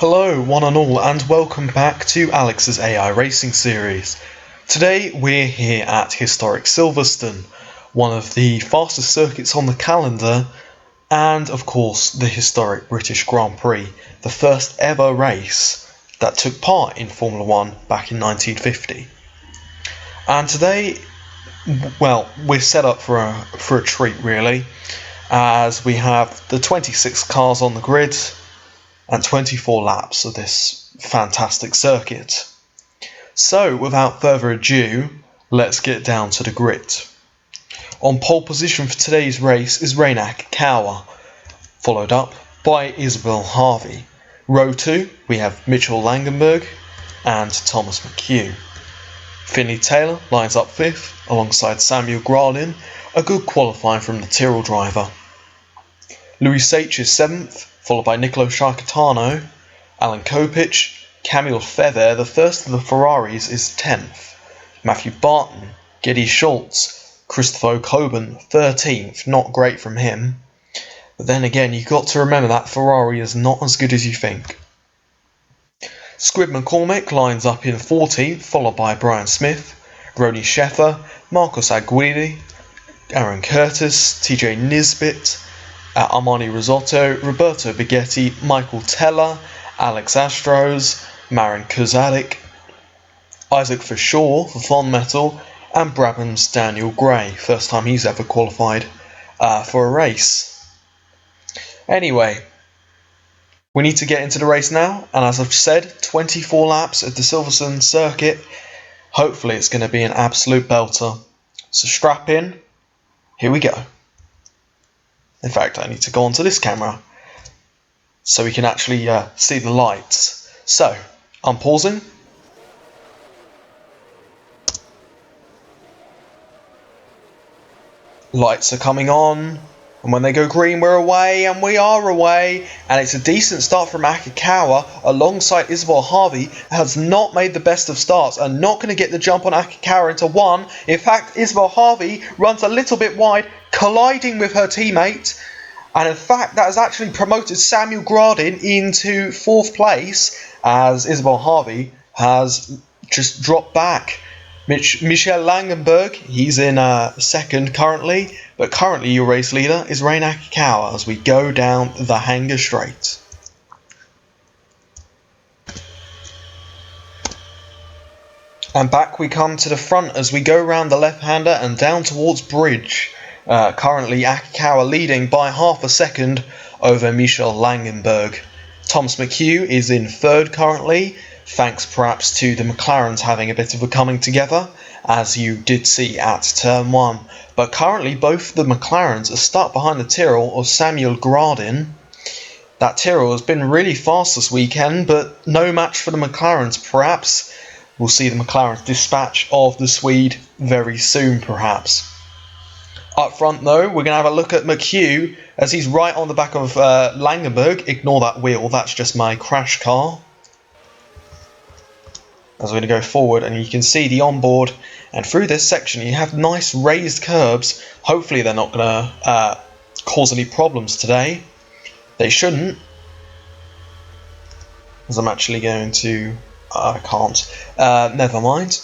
Hello one and all and welcome back to Alex's AI Racing series. Today we're here at historic Silverstone, one of the fastest circuits on the calendar, and of course the historic British Grand Prix, the first ever race that took part in Formula 1 back in 1950. And today, well, we're set up for a treat really, as we have the 26 cars on the grid and 24 laps of this fantastic circuit. So, without further ado, let's get down to the grid. On pole position for today's race is Reina Akikawa, followed up by Isabel Harvey. Row 2, we have Mitchell Langenberg and Thomas McHugh. Finley Taylor lines up 5th alongside Samuel Gralin, a good qualifying from the Tyrrell driver. Louis Sach is 7th, followed by Nicolo Sciacatano. Alan Kopich, Camille Feather, the first of the Ferraris, is 10th. Matthew Barton, Geddy Schultz, Christopher Coburn, 13th, not great from him. But then again, you've got to remember that Ferrari is not as good as you think. Squid McCormick lines up in 14th, followed by Brian Smith, Ronnie Sheffer, Marcos Aguirre, Aaron Curtis, TJ Nisbet, Armani Risotto, Roberto Baghetti, Michael Teller, Alex Astros, Marin Kuzadik, Isaac Forshaw for Fon Metal, and Brabham's Daniel Gray, first time he's ever qualified for a race. Anyway, we need to get into the race now, and as I've said, 24 laps at the Silverstone circuit. Hopefully it's going to be an absolute belter. So strap in, here we go. In fact, I need to go onto this camera so we can actually see the lights. So, I'm pausing. Lights are coming on, and when they go green, we're away, and we are away. And it's a decent start from Akikawa alongside Isabel Harvey, who has not made the best of starts and not going to get the jump on Akikawa into 1. In fact, Isabel Harvey runs a little bit wide, colliding with her teammate. And in fact, that has actually promoted Samuel Gralin into 4th place, as Isabel Harvey has just dropped back. Michel Langenberg, he's in 2nd currently, but currently your race leader is Reina Akikawa as we go down the Hanger Straight. And back we come to the front as we go round the left-hander and down towards Bridge. Currently Akikawa leading by half a second over Michel Langenberg. Thomas McHugh is in 3rd currently, thanks perhaps to the McLarens having a bit of a coming together, as you did see at turn 1. But currently both the McLarens are stuck behind the Tyrrell of Samuel Gralin. That Tyrrell has been really fast this weekend, but no match for the McLarens perhaps. We'll see the McLarens dispatch of the Swede very soon perhaps. Up front though, we're going to have a look at McHugh as he's right on the back of Langenberg. Ignore that wheel, that's just my crash car. As we're going to go forward, and you can see the onboard, and through this section you have nice raised curbs. Hopefully they're not going to cause any problems today. They shouldn't. As I'm actually going to... I can't. Never mind.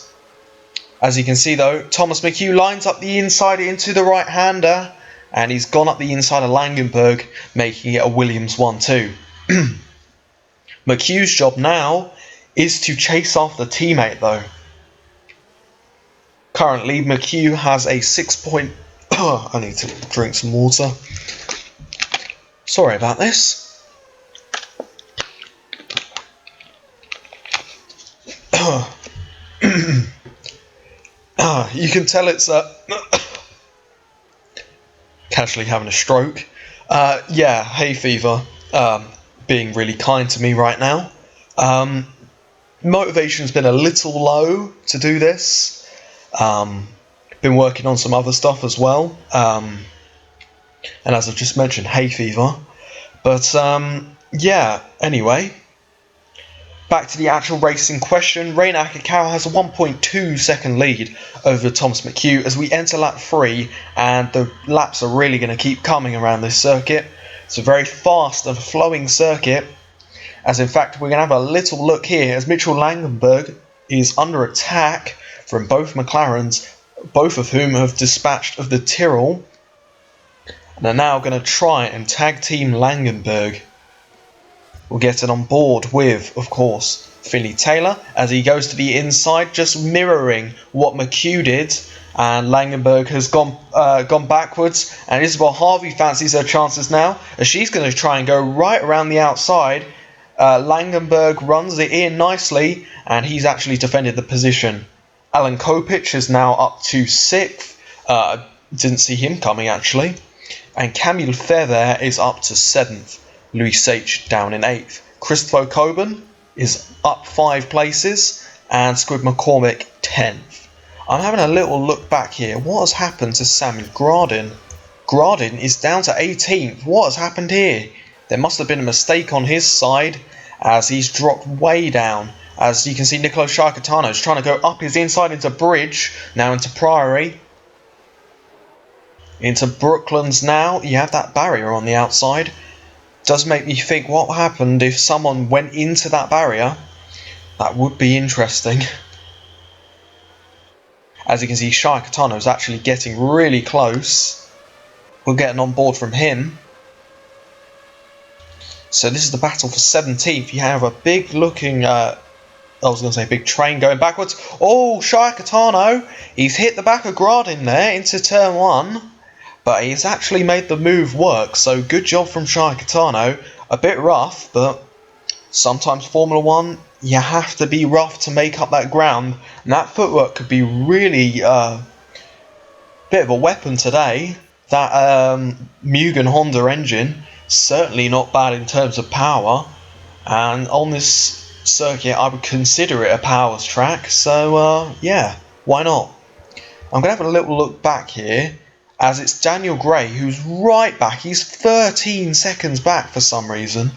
As you can see though, Thomas McHugh lines up the inside into the right-hander, and he's gone up the inside of Langenberg, making it a Williams 1-2. McHugh's job now is to chase after the teammate though. Currently, McHugh has a 6 point... I need to drink some water. Sorry about this. You can tell it's casually having a stroke. Yeah, hay fever. Being really kind to me right now. Motivation's been a little low to do this. Been working on some other stuff as well. And as I've just mentioned, hay fever. But yeah, anyway. Back to the actual race in question. Reina Akikawa has a 1.2 second lead over Thomas McHugh as we enter lap 3, and the laps are really going to keep coming around this circuit. It's a very fast and flowing circuit, As in fact, we're going to have a little look here as Mitchell Langenberg is under attack from both McLarens, both of whom have dispatched of the Tyrrell. And are now going to try and tag team Langenberg. We'll get it on board with, of course, Finley Taylor as he goes to the inside, just mirroring what McHugh did. And Langenberg has gone backwards, and Isabel Harvey fancies her chances now as she's going to try and go right around the outside. Langenberg runs it in nicely, and he's actually defended the position. Alan Kopich is now up to 6th. Didn't see him coming actually. And Camille Feather is up to 7th. Louis H down in 8th. Christopher Coburn is up 5 places, and Squid McCormick 10th. I'm having a little look back here. What has happened to Samuel Gradin? Gradin is down to 18th. What has happened here? There must have been a mistake on his side as he's dropped way down. As you can see, Nicolo Sciacatano is trying to go up his inside into Bridge, now into Priory. Into Brooklands now. You have that barrier on the outside. Does make me think what happened if someone went into that barrier. That would be interesting. As you can see, Sciacatano is actually getting really close. We'll get an on board from him. So this is the battle for 17th. You have a big looking, I was going to say big train going backwards. Oh, Sciacatano, he's hit the back of Gradin there into turn 1. But he's actually made the move work, so good job from Sciacatano. A bit rough, but sometimes Formula 1, you have to be rough to make up that ground. And that footwork could be really bit of a weapon today. That Mugen Honda engine, certainly not bad in terms of power. And on this circuit, I would consider it a powers track. So, yeah, why not? I'm going to have a little look back here. As it's Daniel Gray who's right back. He's 13 seconds back for some reason.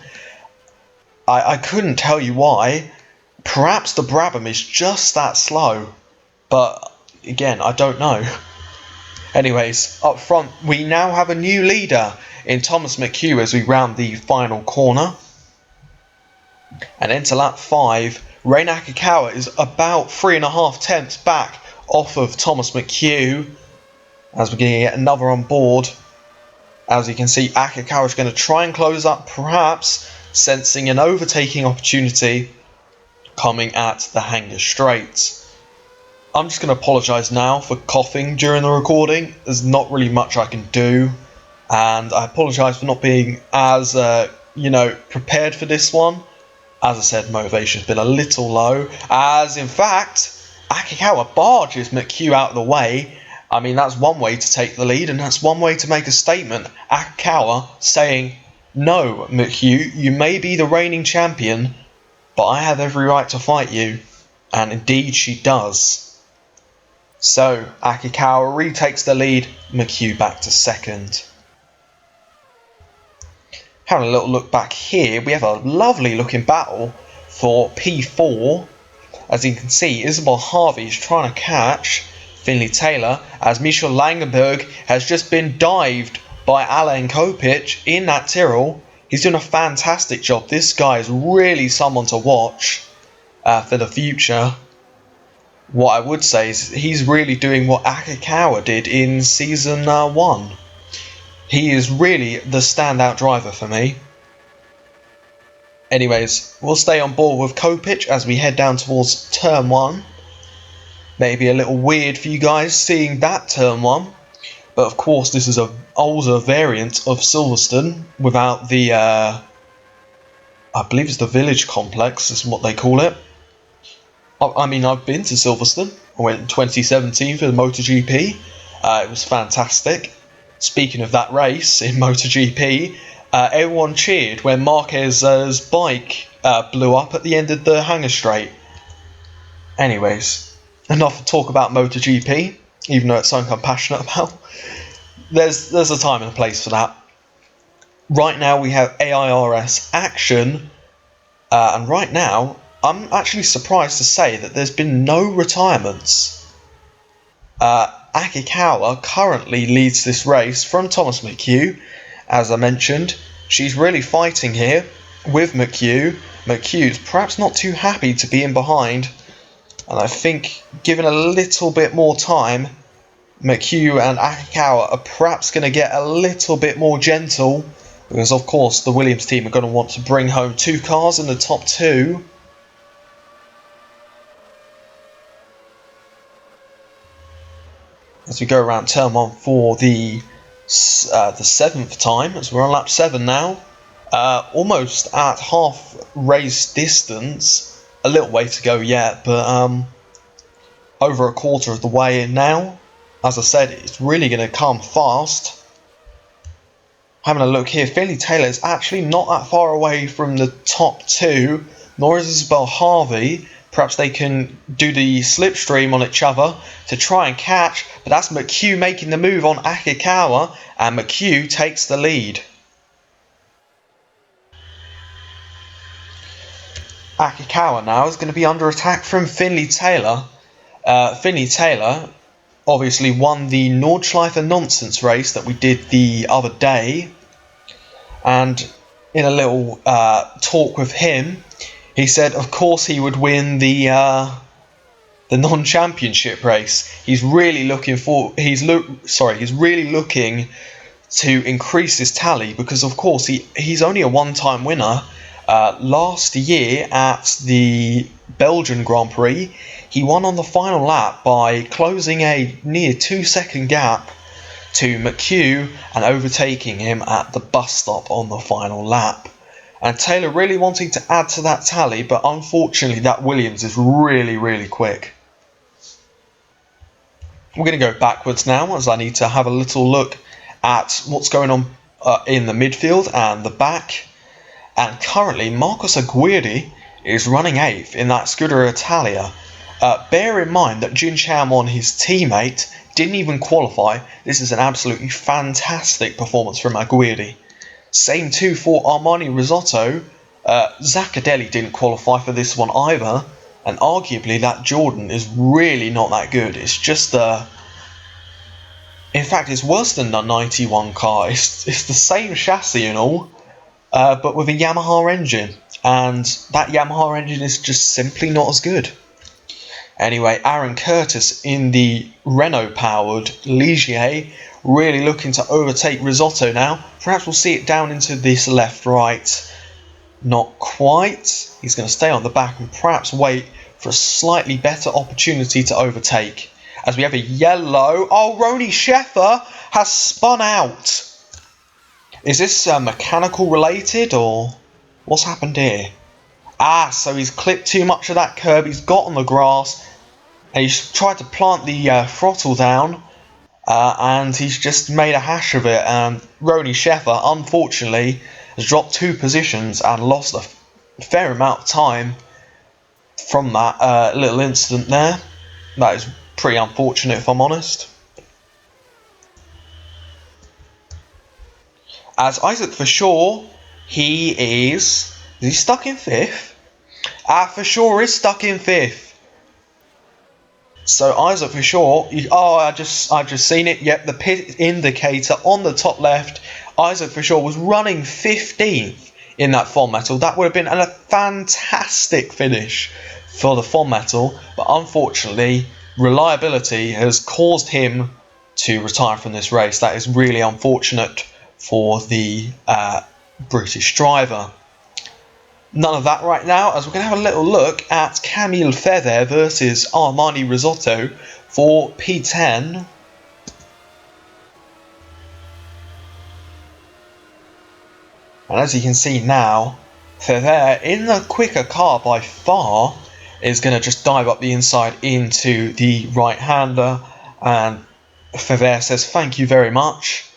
I couldn't tell you why. Perhaps the Brabham is just that slow. But again, I don't know. Anyways, up front we now have a new leader in Thomas McHugh as we round the final corner. And into lap 5, Reina Akikawa is about 3.5 tenths back off of Thomas McHugh. As we're going to get another on board. As you can see, Akikawa is going to try and close up, perhaps sensing an overtaking opportunity coming at the Hanger Straight. I'm just going to apologise now for coughing during the recording. There's not really much I can do. And I apologise for not being as, prepared for this one. As I said, motivation's been a little low. As in fact, Akikawa barges McHugh out of the way. I mean, that's one way to take the lead, and that's one way to make a statement. Akikawa saying, no, McHugh, you may be the reigning champion, but I have every right to fight you. And indeed she does. So, Akikawa retakes the lead, McHugh back to 2nd. Having a little look back here, we have a lovely looking battle for P4. As you can see, Isabel Harvey is trying to catch Finley Taylor, as Michel Langenberg has just been dived by Alain Kopich in that Tyrrell. He's doing a fantastic job. This guy is really someone to watch for the future. What I would say is he's really doing what Akikawa did in season 1. He is really the standout driver for me. Anyways, we'll stay on board with Kopich as we head down towards turn 1. Maybe a little weird for you guys seeing that turn 1. But of course this is an older variant of Silverstone without the, I believe it's the village complex is what they call it. I mean, I've been to Silverstone. I went in 2017 for the MotoGP. It was fantastic. Speaking of that race in MotoGP, everyone cheered when Marquez's bike blew up at the end of the Hanger Straight. Anyways. Enough talk about MotoGP, even though it's something I'm passionate about. There's a time and a place for that. Right now we have AIRS action, and right now I'm actually surprised to say that there's been no retirements. Akikawa currently leads this race from Thomas McHugh. As I mentioned, she's really fighting here. with McHugh. McHugh's perhaps not too happy to be in behind, and I think given a little bit more time, McHugh and Akikawa are perhaps going to get a little bit more gentle, because of course the Williams team are going to want to bring home 2 cars in the top 2. As we go around turn 1 for the 7th time, as we're on lap 7 now, almost at half race distance, a little way to go yet, but over a quarter of the way in now. As I said, it's really going to come fast. Having a look here, Finley Taylor is actually not that far away from the top 2, nor is Isabel Harvey. Perhaps they can do the slipstream on each other to try and catch, but that's McHugh making the move on Akikawa, and McHugh takes the lead. Akikawa now is going to be under attack from Finley Taylor. Finley Taylor obviously won the Nordschleife Nonsense race that we did the other day, and in a little talk with him, he said of course he would win the non-championship race. He's really looking to increase his tally, because of course he's only a one-time winner. Last year at the Belgian Grand Prix, he won on the final lap by closing a near 2-second gap to McHugh and overtaking him at the bus stop on the final lap. And Taylor really wanting to add to that tally, but unfortunately that Williams is really, really quick. We're going to go backwards now, as I need to have a little look at what's going on in the midfield and the back. And currently Marcos Aguirre is running 8th in that Scuderia Italia. Bear in mind that Jin Chamon, his teammate, didn't even qualify. This is an absolutely fantastic performance from Aguirre. Same too for Armani Risotto. Zaccardelli didn't qualify for this one either, and arguably that Jordan is really not that good. It's just in fact it's worse than the 91 car. It's the same chassis and all, but with a Yamaha engine, and that Yamaha engine is just simply not as good. Anyway, Aaron Curtis in the Renault-powered Ligier, really looking to overtake Risotto now. Perhaps we'll see it down into this left-right. Not quite. He's going to stay on the back and perhaps wait for a slightly better opportunity to overtake. As we have a yellow. Oh, Ronnie Sheffer has spun out. Is this mechanical related, or what's happened here? So he's clipped too much of that curb. He's got on the grass and he's tried to plant the throttle down, and he's just made a hash of it. And Ronnie Sheffer, unfortunately, has dropped 2 positions and lost a fair amount of time from that little incident there. That is pretty unfortunate, if I'm honest. As Isaac Verschoor, he is he stuck in 5th? Verschoor is stuck in 5th. So Isaac Verschoor, I just seen it. Yep, the pit indicator on the top left. Isaac Verschoor was running 15th in that Fond Metal. That would have been a fantastic finish for the Fond Metal, but unfortunately, reliability has caused him to retire from this race. That is really unfortunate for the British driver. None of that right now, as we're going to have a little look at Camille Feather versus Armani Risotto for P10. And as you can see now, Feather, in the quicker car by far, is going to just dive up the inside into the right-hander. And Feather says thank you very much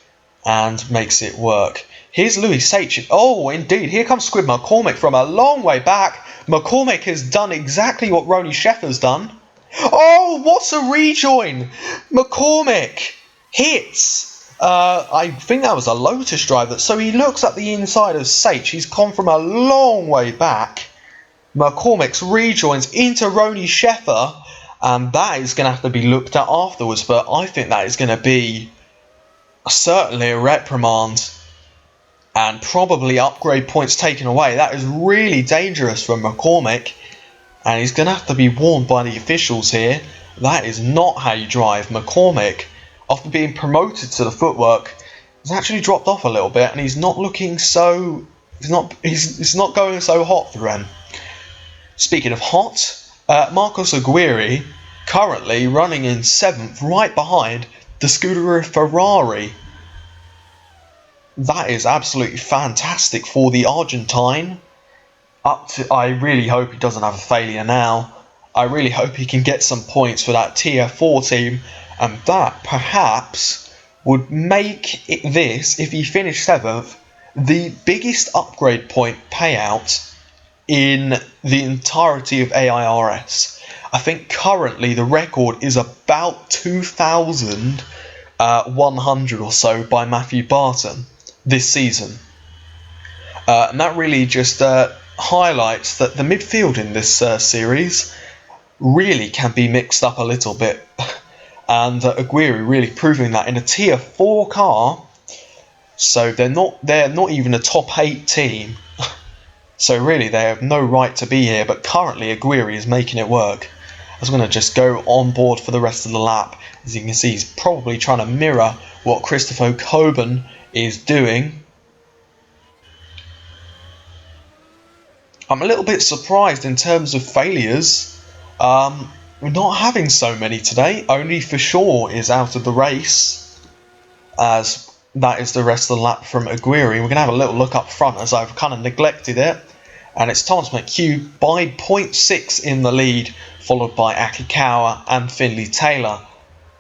and makes it work. Here's Louis Sachin. Oh, indeed. Here comes Squid McCormick from a long way back. McCormick has done exactly what Ronnie Sheffer's done. Oh, what's a rejoin? McCormick hits. I think that was a Lotus driver. So he looks at the inside of Sach. He's come from a long way back. McCormick's rejoins into Ronnie Sheffer. And that is going to have to be looked at afterwards. But I think that is going to be certainly a reprimand. and probably upgrade points taken away. That is really dangerous for McCormick, and he's going to have to be warned by the officials here. That is not how you drive. McCormick, after being promoted to the footwork, has actually dropped off a little bit, and he's not looking so... He's not going so hot for him. Speaking of hot, Marcos Aguirre currently running in 7th, right behind the Scuderia Ferrari. That is absolutely fantastic for the Argentine. I really hope he doesn't have a failure now. I really hope he can get some points for that Tier 4 team, and that perhaps would make this, if he finished 7th, the biggest upgrade point payout in the entirety of AIRS. I think currently the record is about 2,100 or so by Matthew Barton this season. And that really just highlights that the midfield in this series really can be mixed up a little bit. And Aguirre really proving that in a Tier 4 car. So they're not even a top 8 team. So really they have no right to be here, but currently Aguirre is making it work. I'm going to just go on board for the rest of the lap. As you can see, he's probably trying to mirror what Christopher Coburn is doing. I'm a little bit surprised in terms of failures. We're not having so many today. Only For Sure is out of the race, as that is the rest of the lap from Aguirre. We're going to have a little look up front, as I've kind of neglected it. And it's Thomas McHugh by 0.6 in the lead, followed by Akikawa and Finley Taylor.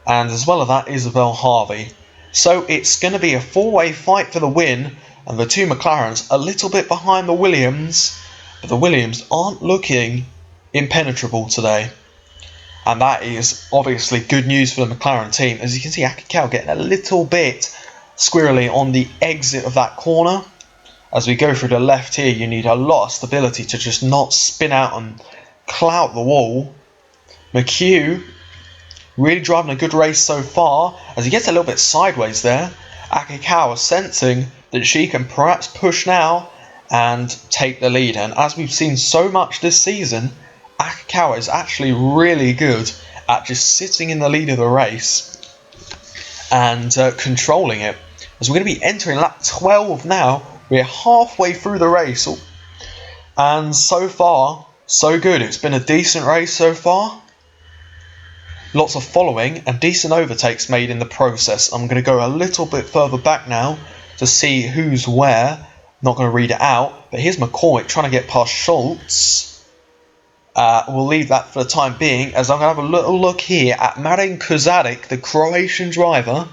And as well as that, Isabel Harvey. So it's going to be a four-way fight for the win, and the two McLarens a little bit behind the Williams, but the Williams aren't looking impenetrable today. And that is obviously good news for the McLaren team. As you can see, Akikawa getting a little bit squirrely on the exit of that corner. As we go through the left here, you need a lot of stability to just not spin out and clout the wall. McHugh really driving a good race so far, as he gets a little bit sideways there. Akikawa sensing that she can perhaps push now and take the lead. And as we've seen so much this season, Akikawa is actually really good at just sitting in the lead of the race and controlling it. As we're going to be entering lap 12 now, we're halfway through the race, and so far so good. It's been a decent race so far. Lots of following and decent overtakes made in the process. I'm going to go a little bit further back now to see who's where. Not going to read it out, but here's McCormick trying to get past Schultz. We'll leave that for the time being, as I'm going to have a little look here at Marin Kuzadik, the Croatian driver,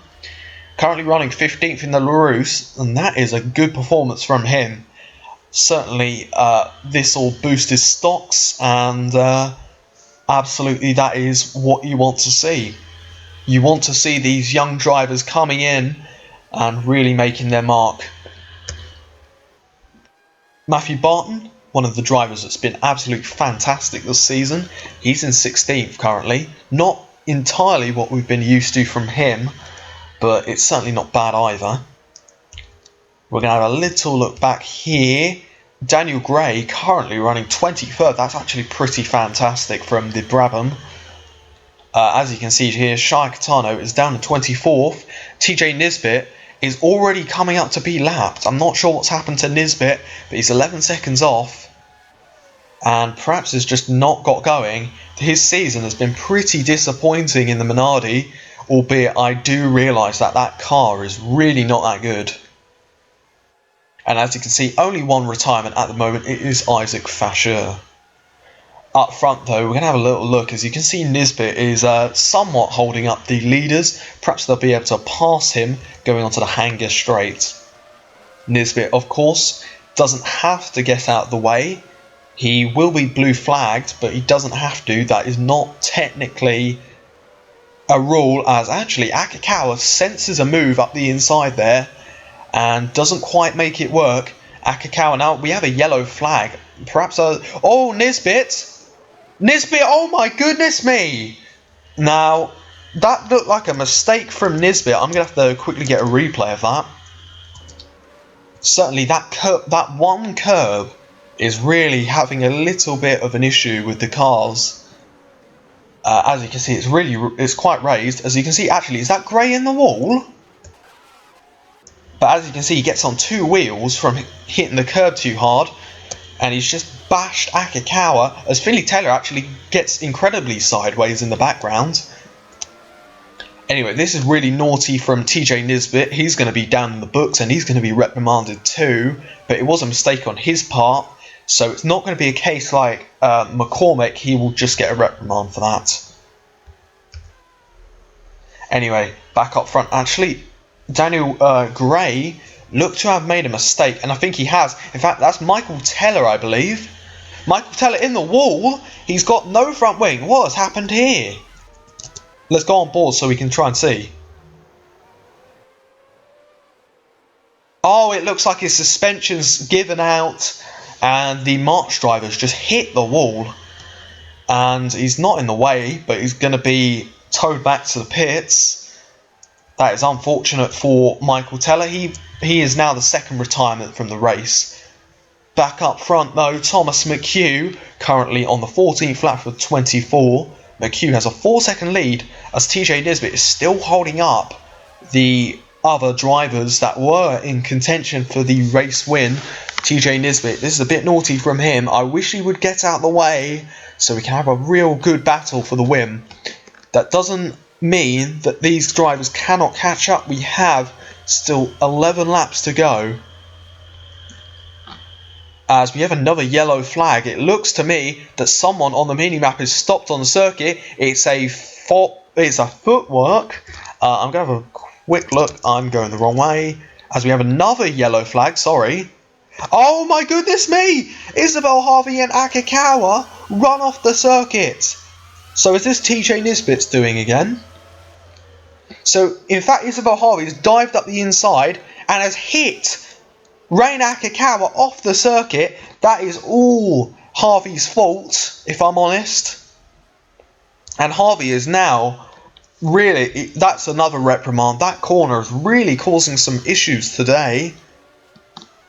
currently running 15th in the Larus, and that is a good performance from him. Certainly this will boost his stocks, and absolutely that is what you want to see. You want to see these young drivers coming in and really making their mark. Matthew Barton, one of the drivers that's been absolutely fantastic this season. He's in 16th currently. Not entirely what we've been used to from him, but it's certainly not bad either. We're going to have a little look back here. Daniel Gray currently running 23rd. That's actually pretty fantastic from the Brabham. As you can see here, Shai Katano is down to 24th. TJ Nisbet is already coming up to be lapped. I'm not sure what's happened to Nisbet, but he's 11 seconds off. And perhaps has just not got going. His season has been pretty disappointing in the Minardi, albeit I do realise that that car is really not that good. And as you can see, only one retirement at the moment. It is Isaac Fasher. Up front though, we're going to have a little look. As you can see, Nisbet is somewhat holding up the leaders. Perhaps they'll be able to pass him going onto the Hanger Straight. Nisbet, of course, doesn't have to get out of the way. He will be blue flagged, but he doesn't have to. That is not technically a rule, as actually Akikawa senses a move up the inside there and doesn't quite make it work. Akikawa, now we have a yellow flag. Perhaps oh, Nisbet! Nisbet, oh my goodness me! Now, that looked like a mistake from Nisbet. I'm going to have to quickly get a replay of that. certainly that one curb is really having a little bit of an issue with the cars. As you can see, it's quite raised. As you can see, actually, is that grey in the wall? But as you can see, he gets on 2 wheels from hitting the curb too hard, and he's just bashed Akikawa, as Finley Taylor actually gets incredibly sideways in the background. Anyway, this is really naughty from TJ Nisbet. He's going to be down in the books, and he's going to be reprimanded too, but it was a mistake on his part, so it's not going to be a case like McCormick. He will just get a reprimand for that. Anyway, back up front, actually, Daniel Gray looked to have made a mistake, and I think he has. In fact, that's Michael Teller, I believe. Michael Teller in the wall. He's got no front wing. What has happened here? Let's go on board so we can try and see. Oh, it looks like his suspension's given out, and the March driver's just hit the wall. And he's not in the way, but he's going to be towed back to the pits. That is unfortunate for Michael Teller. He is now the second retirement from the race. Back up front though, Thomas McHugh, currently on the 14th lap with 24. McHugh has a 4-second lead, as TJ Nisbet is still holding up the other drivers that were in contention for the race win. TJ Nisbet, this is a bit naughty from him. I wish he would get out of the way so we can have a real good battle for the win. That doesn't mean that these drivers cannot catch up. We have still 11 laps to go. As we have another yellow flag, it looks to me that someone on the mini-map is stopped on the circuit. It's a footwork. I'm going to have a quick look. I'm going the wrong way. As we have another yellow flag, sorry. Oh my goodness me! Isabel Harvey and Akikawa run off the circuit. So is this TJ Nisbet's doing again? So in fact, Isabel Harvey has dived up the inside and has hit Reina Akikawa off the circuit. That is all Harvey's fault, if I'm honest. And Harvey is now really, that's another reprimand. That corner is really causing some issues today.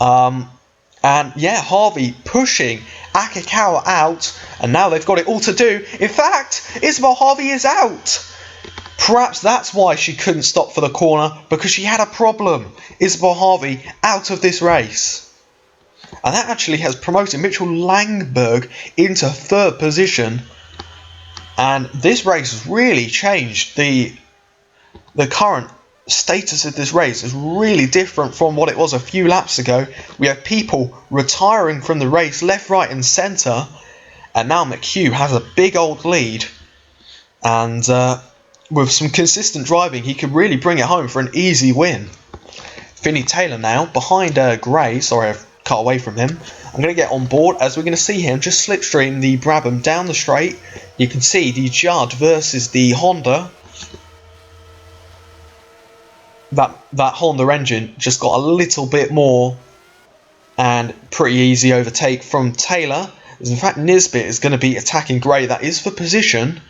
And yeah, Harvey pushing Akikawa out, and now they've got it all to do. In fact, Isabel Harvey is out. Perhaps that's why she couldn't stop for the corner, because she had a problem. Isabel Harvey out of this race. And that actually has promoted Mitchell Langberg into 3rd position. And this race has really changed. The current status of this race is really different from what it was a few laps ago. We have people retiring from the race left, right and centre. And now McHugh has a big old lead. And with some consistent driving, he could really bring it home for an easy win. Finley Taylor now behind Gray. Sorry, I've cut away from him. I'm going to get on board as we're going to see him just slipstream the Brabham down the straight. You can see the Judd versus the Honda. That Honda engine just got a little bit more, and pretty easy overtake from Taylor. As in fact, Nisbet is going to be attacking Gray. That is for position.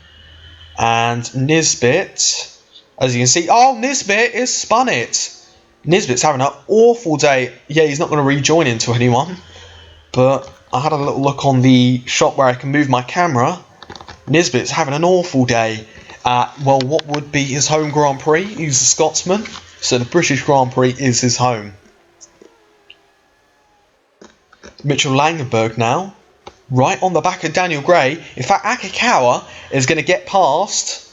And Nisbet, as you can see, oh, Nisbet is spun it. Nisbet's having an awful day. Yeah, he's not going to rejoin into anyone. But I had a little look on the shop where I can move my camera. Nisbet's having an awful day. Well, what would be his home Grand Prix? He's a Scotsman, so the British Grand Prix is his home. Mitchell Langenberg now, right on the back of Daniel Gray. In fact, Akikawa is going to get past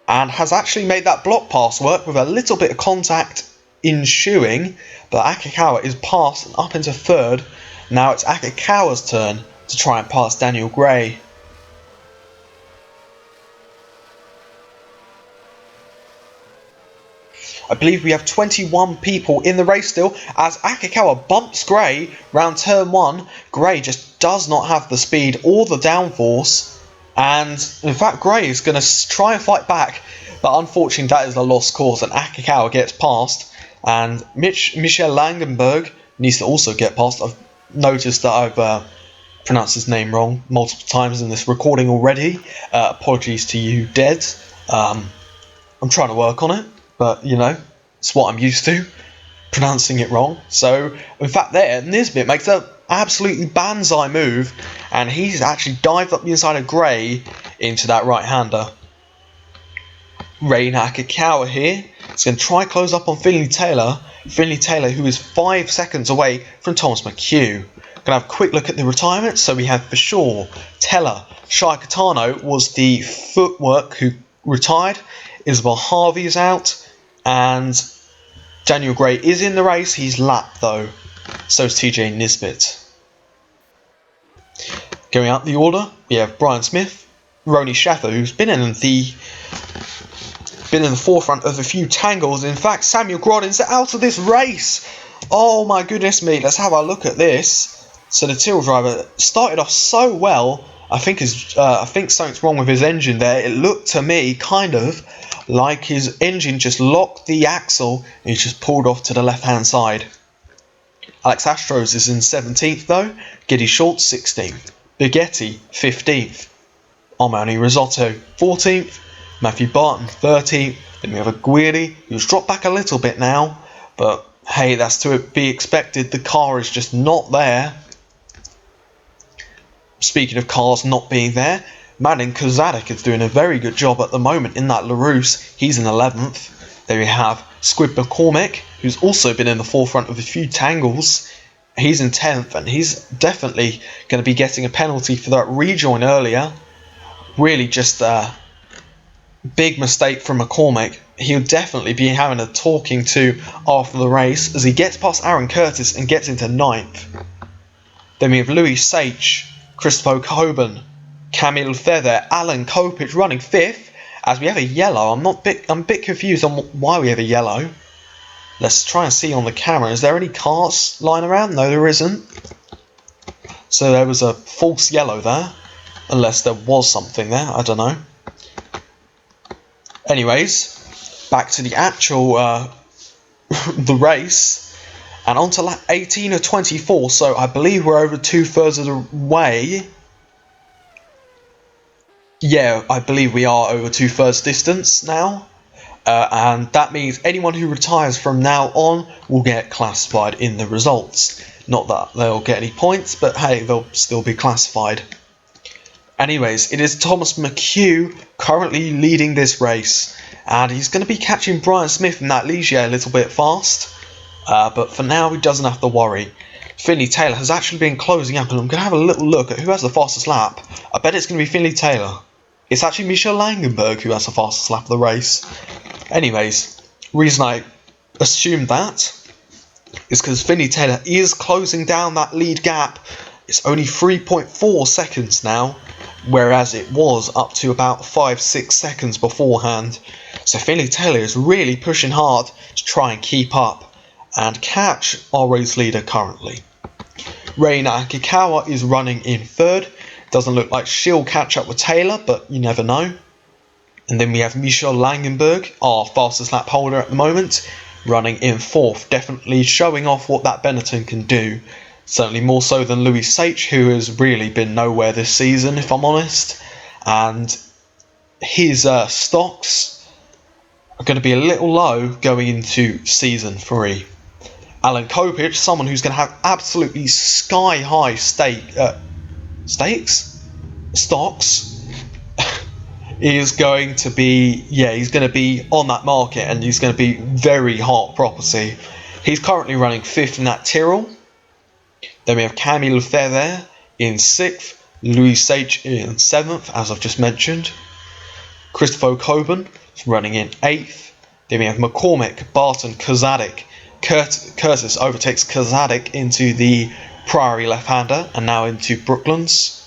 and has actually made that block pass work with a little bit of contact ensuing. But Akikawa is passed and up into 3rd. Now it's Akikawa's turn to try and pass Daniel Gray. I believe we have 21 people in the race still, as Akikawa bumps Gray round turn 1. Gray just does not have the speed or the downforce, and in fact Gray is going to try and fight back, but unfortunately that is a lost cause, and Akikawa gets past, and Michel Langenberg needs to also get past. I've noticed that I've pronounced his name wrong multiple times in this recording already. Apologies to you, Dead. I'm trying to work on it. But, you know, it's what I'm used to. pronouncing it wrong. So, in fact, there, Nisbet makes an absolutely banzai move, and he's actually dived up the inside of Gray into that right-hander. Reina Akikawa here is going to try close up on Finley Taylor. Finley Taylor, who is 5 seconds away from Thomas McHugh. Going to have a quick look at the retirements. So we have for sure Teller. Shai Katano was the footwork who retired. Isabel Harvey is out. And Daniel Gray is in the race. He's lapped though. So is TJ Nisbet. Going out the order, we have Brian Smith, Ronnie Shaffer, who's been in the forefront of a few tangles. In fact, Samuel Grodin's out of this race. Oh my goodness me, let's have a look at this. So the Tyrrell driver started off so well. I think something's wrong with his engine there. It looked to me kind of like his engine just locked the axle and he just pulled off to the left hand side. Alex Astros is in 17th though. Giddy Schultz 16th. Bigetti 15th. Armani Risotto 14th. Matthew Barton 13th. Then we have a Guidi who's dropped back a little bit now, but hey, that's to be expected. The car is just not there. Speaking of cars not being there, Madin Kozadek is doing a very good job at the moment in that LaRousse. He's in 11th. There we have Squid McCormick, who's also been in the forefront of a few tangles. He's in 10th, and he's definitely going to be getting a penalty for that rejoin earlier. Really just a big mistake from McCormick. He'll definitely be having a talking to after the race as he gets past Aaron Curtis and gets into 9th. Then we have Louis Sage, Christopher Coben, Camille Feather, Alan Kopich running 5th. As we have a yellow, I'm a bit confused on why we have a yellow. Let's try and see on the camera. Is there any cars lying around? No, there isn't. So there was a false yellow there. Unless there was something there. I don't know. Anyways, back to the actual the race. And on to lap 18 of 24. So I believe we're over 2/3 of the way. Yeah, I believe we are over 2/3 distance now. And that means anyone who retires from now on will get classified in the results. Not that they'll get any points, but hey, they'll still be classified. Anyways, it is Thomas McHugh currently leading this race. And he's going to be catching Brian Smith in that Ligier a little bit fast. But for now, he doesn't have to worry. Finley Taylor has actually been closing up, and I'm going to have a little look at who has the fastest lap. I bet it's going to be Finley Taylor. It's actually Michel Langenberg who has the fastest lap of the race. Anyways, reason I assumed that is because Finley Taylor is closing down that lead gap. It's only 3.4 seconds now, whereas it was up to about 5-6 seconds beforehand. So Finley Taylor is really pushing hard to try and keep up and catch our race leader currently. Reina Akikawa is running in 3rd. Doesn't look like she'll catch up with Taylor, but you never know. And then we have Michel Langenberg, our fastest lap holder at the moment, running in 4th. Definitely showing off what that Benetton can do. Certainly more so than Louis Sage, who has really been nowhere this season, if I'm honest. And his stocks are going to be a little low going into season 3. Alan Kopich, someone who's going to have absolutely sky-high stocks, is going to be, he's going to be on that market, and he's going to be very hot property. He's currently running 5th in that Tyrrell. Then we have Camille Lefebvre in 6th, Louis Sage in 7th, as I've just mentioned. Christopher Coben is running in 8th. Then we have McCormick, Barton, Kozadek. Curtis overtakes Kozadek into the Priory left-hander and now into Brooklands.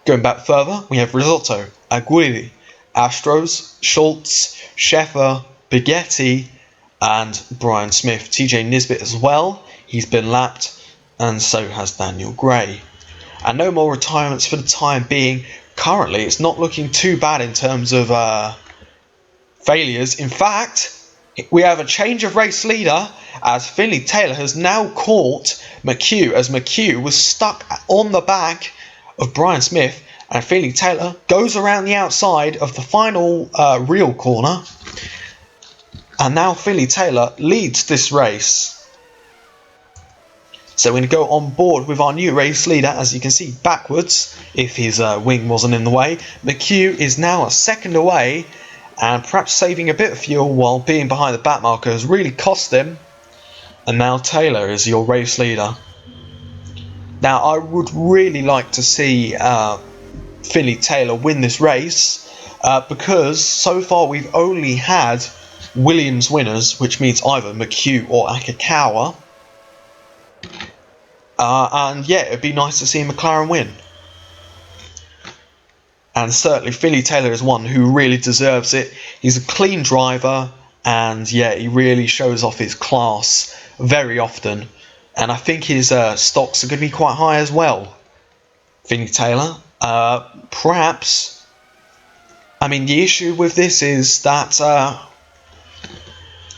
Going back further, we have Risotto, Aguirre, Astros, Schultz, Sheffer, Bigetti, and Brian Smith. TJ Nisbet as well. He's been lapped, and so has Daniel Gray. And no more retirements for the time being. Currently, it's not looking too bad in terms of failures. In fact, we have a change of race leader as Finley Taylor has now caught McHugh, as McHugh was stuck on the back of Brian Smith, and Finley Taylor goes around the outside of the final real corner. And now Philly Taylor leads this race. So we're going to go on board with our new race leader, as you can see backwards, if his wing wasn't in the way. McHugh is now a second away, and perhaps saving a bit of fuel while being behind the back marker has really cost him. And now Taylor is your race leader. Now I would really like to see Philly Taylor win this race, because so far we've only had Williams winners, which means either McHugh or Akikawa. And yeah, it'd be nice to see McLaren win. And certainly Philly Taylor is one who really deserves it. He's a clean driver, and yeah, he really shows off his class very often. And I think his stocks are going to be quite high as well. Philly Taylor. Perhaps, I mean, the issue with this is that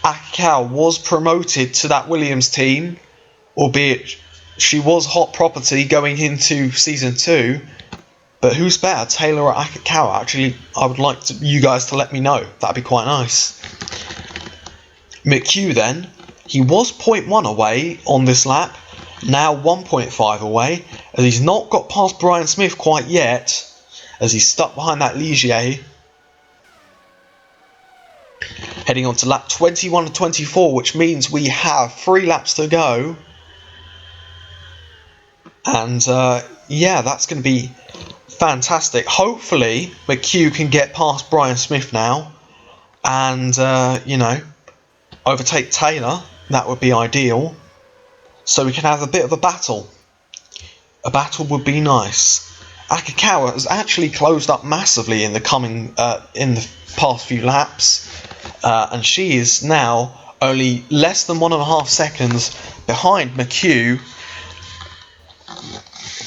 Akikawa was promoted to that Williams team, albeit she was hot property going into season 2. But who's better, Taylor or Akikawa? Actually, I would like you guys to let me know. That'd be quite nice. McHugh then, he was 0.1 away on this lap, now 1.5 away, as he's not got past Brian Smith quite yet, as he's stuck behind that Ligier. Heading on to lap 21 and 24, which means we have 3 laps to go. And yeah, that's going to be fantastic. Hopefully McHugh can get past Brian Smith now and you know, overtake Taylor. That would be ideal, so we can have a bit of a battle. A battle would be nice. Akikawa has actually closed up massively in the past few laps, and she is now only less than 1.5 seconds behind McHugh.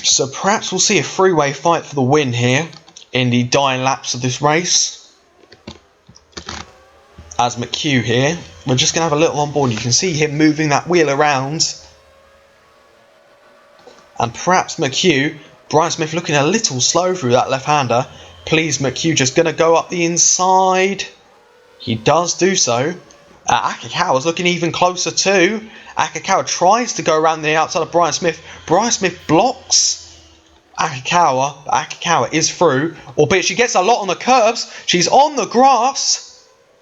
So perhaps we'll see a three-way fight for the win here in the dying laps of this race. As McHugh here, we're just going to have a little on board. You can see him moving that wheel around. And perhaps McHugh, Brian Smith looking a little slow through that left-hander. Please, McHugh just going to go up the inside. He does do so. Akikawa's looking even closer too. Akikawa tries to go around the outside of Brian Smith. Brian Smith blocks Akikawa. Akikawa is through, albeit she gets a lot on the curbs. She's on the grass.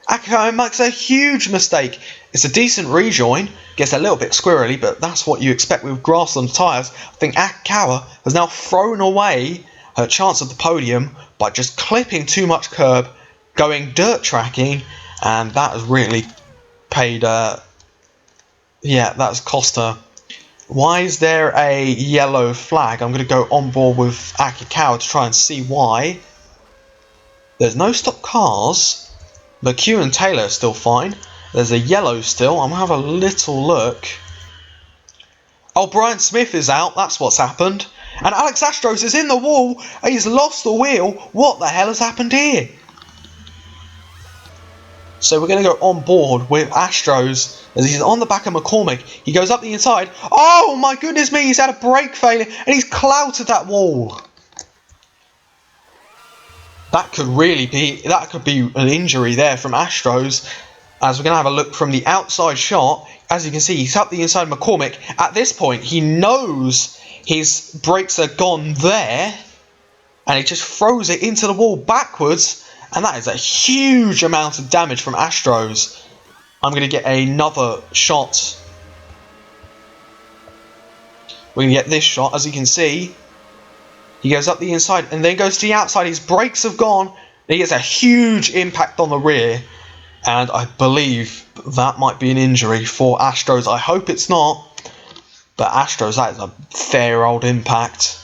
Akikawa makes a huge mistake. It's a decent rejoin. Gets a little bit squirrely, but that's what you expect with grass on tyres. I think Akikawa has now thrown away her chance of the podium by just clipping too much curb, going dirt tracking, and that has really paid, yeah, that's cost her. Why is there a yellow flag? I'm going to go on board with Akikawa to try and see why. There's no stop cars. McHugh and Taylor are still fine. There's a yellow still. I'm going to have a little look. Oh, Brian Smith is out. That's what's happened. And Alex Astros is in the wall. He's lost the wheel. What the hell has happened here? So we're going to go on board with Astros as he's on the back of McCormick. He goes up the inside. Oh my goodness me, he's had a brake failure and he's clouted that wall. That could be an injury there from Astros. As we're going to have a look from the outside shot. As you can see, he's up the inside of McCormick. At this point, he knows his brakes are gone there. And he just throws it into the wall backwards. And that is a huge amount of damage from Astros. I'm going to get another shot. We're going to get this shot, as you can see. He goes up the inside and then goes to the outside. His brakes have gone. He gets a huge impact on the rear. And I believe that might be an injury for Astros. I hope it's not. But Astros, that is a fair old impact.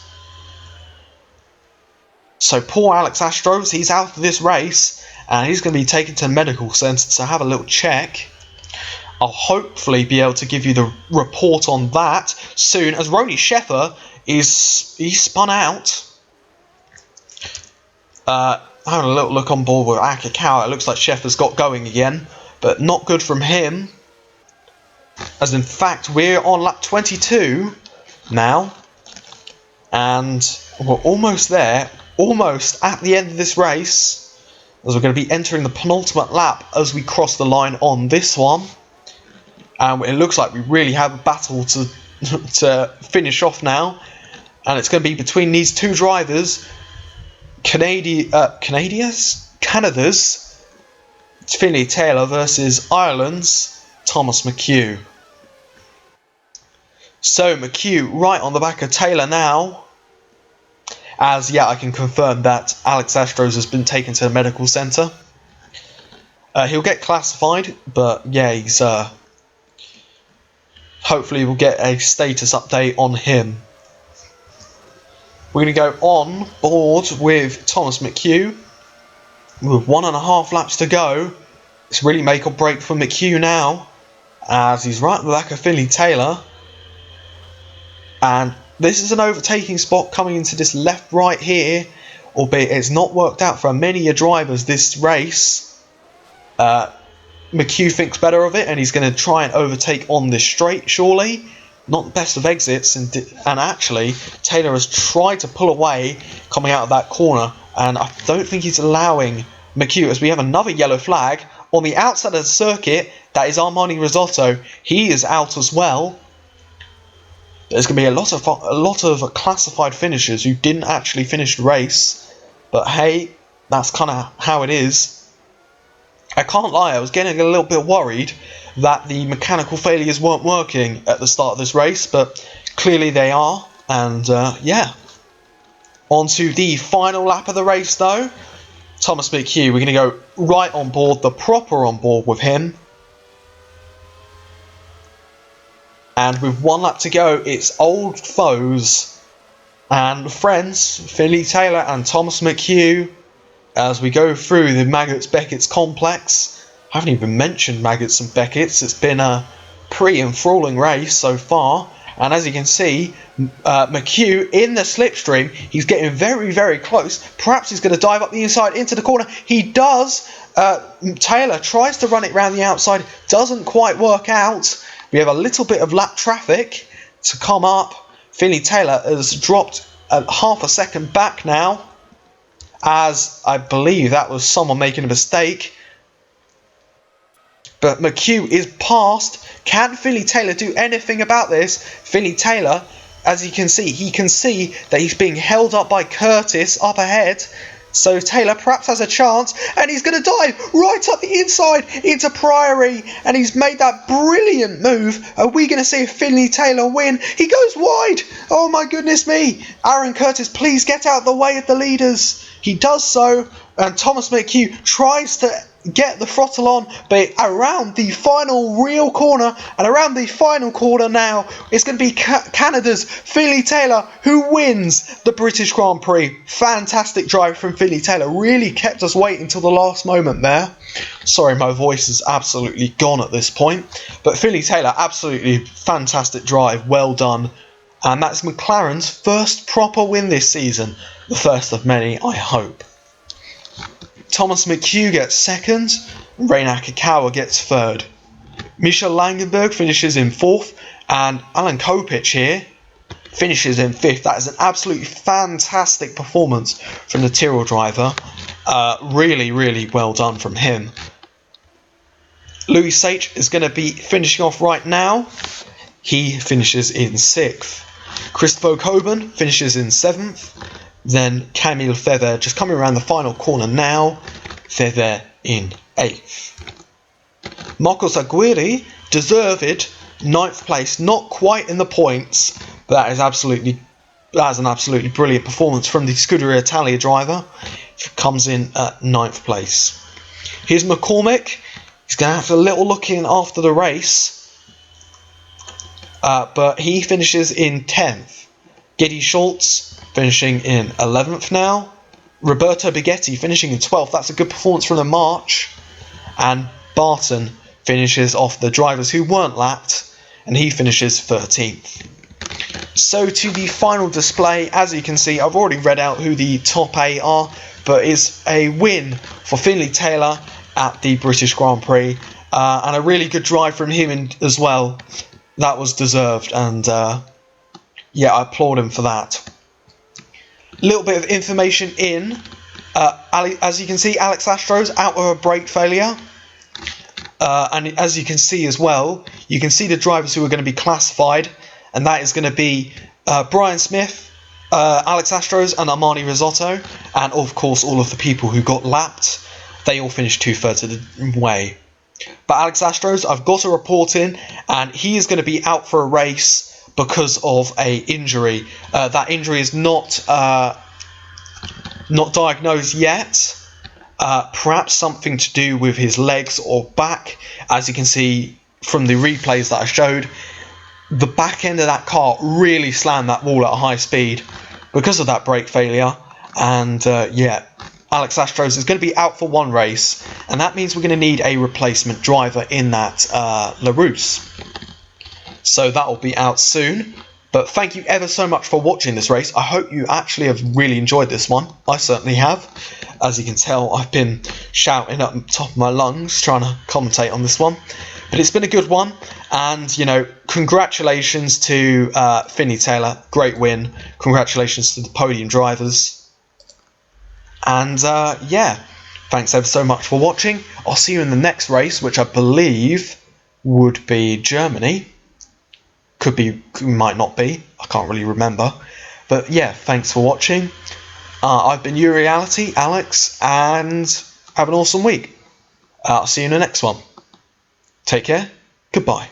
So poor Alex Astros, he's out of this race and he's going to be taken to the medical centre to have a little check. I'll hopefully be able to give you the report on that soon, as Ronnie Sheffer he's spun out. Having a little look on board with Akikawa, it looks like Sheffer's got going again, but not good from him. As in fact, we're on lap 22 now, and we're almost there. Almost at the end of this race. as we're going to be entering the penultimate lap as we cross the line on this one. And it looks like we really have a battle to to finish off now, and it's going to be between these two drivers, Canada's Finley Taylor versus Ireland's Thomas McHugh. So McHugh right on the back of Taylor now, as I can confirm that Alex Astros has been taken to the medical centre. He'll get classified, but he's hopefully we'll get a status update on him. We're going to go on board with Thomas McHugh with 1.5 laps to go. It's really make or break for McHugh now, as he's right at the back of Finley Taylor. And this is an overtaking spot coming into this left right here, albeit it's not worked out for many drivers this race. McHugh thinks better of it, and he's going to try and overtake on this straight, surely. Not the best of exits, and actually Taylor has tried to pull away coming out of that corner, and I don't think he's allowing McHugh, as we have another yellow flag on the outside of the circuit. That is Armani Risotto. He is out as well. There's going to be a lot of classified finishers who didn't actually finish the race, but hey, that's kind of how it is. I can't lie, I was getting a little bit worried that the mechanical failures weren't working at the start of this race, but clearly they are, and On to the final lap of the race though. Thomas McHugh, we're going to go right on board, the proper on board with him. And with 1 lap to go, it's old foes and friends, Finley Taylor and Thomas McHugh, as we go through the Maggots-Beckett's complex. I haven't even mentioned Maggots and Beckett's. It's been a pretty enthralling race so far. And as you can see, McHugh in the slipstream, he's getting very, very close. Perhaps he's going to dive up the inside into the corner. He does. Taylor tries to run it round the outside. Doesn't quite work out. We have a little bit of lap traffic to come up. Finley Taylor has dropped half a second back now, as I believe that was someone making a mistake. But McHugh is past. Can Finley Taylor do anything about this? Finley Taylor, as you can see, he can see that he's being held up by Curtis up ahead. So Taylor perhaps has a chance, and he's going to dive right up the inside into Priory, and he's made that brilliant move. Are we going to see Finley Taylor win? He goes wide. Oh my goodness me. Aaron Curtis, please get out of the way of the leaders. He does so, and Thomas McHugh tries to get the throttle on, but around the final real corner, and around the final corner now, it's going to be Canada's Finley Taylor who wins the British Grand Prix. Fantastic drive from Finley Taylor, really kept us waiting till the last moment there. Sorry, my voice is absolutely gone at this point, but Finley Taylor, absolutely fantastic drive, well done. And that's McLaren's first proper win this season, the first of many, I hope. Thomas McHugh gets second, Reina Akikawa gets third. Michel Langenberg finishes in fourth, and Alan Kopich here finishes in fifth. That is an absolutely fantastic performance from the Tyrrell driver. Really, really well done from him. Louis Sage is going to be finishing off right now. He finishes in sixth. Christopher Coburn finishes in seventh. Then Camille Feather just coming around the final corner now. Feather in 8th. Marcos Aguirre deserved 9th place, not quite in the points, but that is an absolutely brilliant performance from the Scuderia Italia driver. Comes in at 9th place. Here's McCormick. He's going to have a little look in after the race, but he finishes in 10th. Giddy Schultz finishing in 11th now. Roberto Bighetti finishing in 12th. That's a good performance from the March. And Barton finishes off the drivers who weren't lapped, and he finishes 13th. So to the final display, as you can see, I've already read out who the top 8 are, but it's a win for Finley Taylor at the British Grand Prix, and a really good drive from him as well. That was deserved, and I applaud him for that. Little bit of information in As you can see, Alex Astro's out of a brake failure. And as you can see as well, you can see the drivers who are going to be classified, and that is going to be Brian Smith, Alex Astros, and Armani Risotto, and of course all of the people who got lapped. They all finished 2/3 of the way. But Alex Astros, I've got a report in, and he is going to be out for a race because of a injury. That injury is not diagnosed yet. Perhaps something to do with his legs or back. As you can see from the replays that I showed, the back end of that car really slammed that wall at a high speed because of that brake failure. And yeah, Alex Astros is going to be out for one race, and that means we're going to need a replacement driver in that LaRousse. So that will be out soon. But thank you ever so much for watching this race. I hope you actually have really enjoyed this one. I certainly have. As you can tell, I've been shouting up the top of my lungs trying to commentate on this one. But it's been a good one. And, you know, congratulations to Finney Taylor. Great win. Congratulations to the podium drivers. And, yeah, thanks ever so much for watching. I'll see you in the next race, which I believe would be Germany. Could be, might not be. I can't really remember. But yeah, thanks for watching. I've been Reality, Alex, and have an awesome week. I'll see you in the next one. Take care. Goodbye.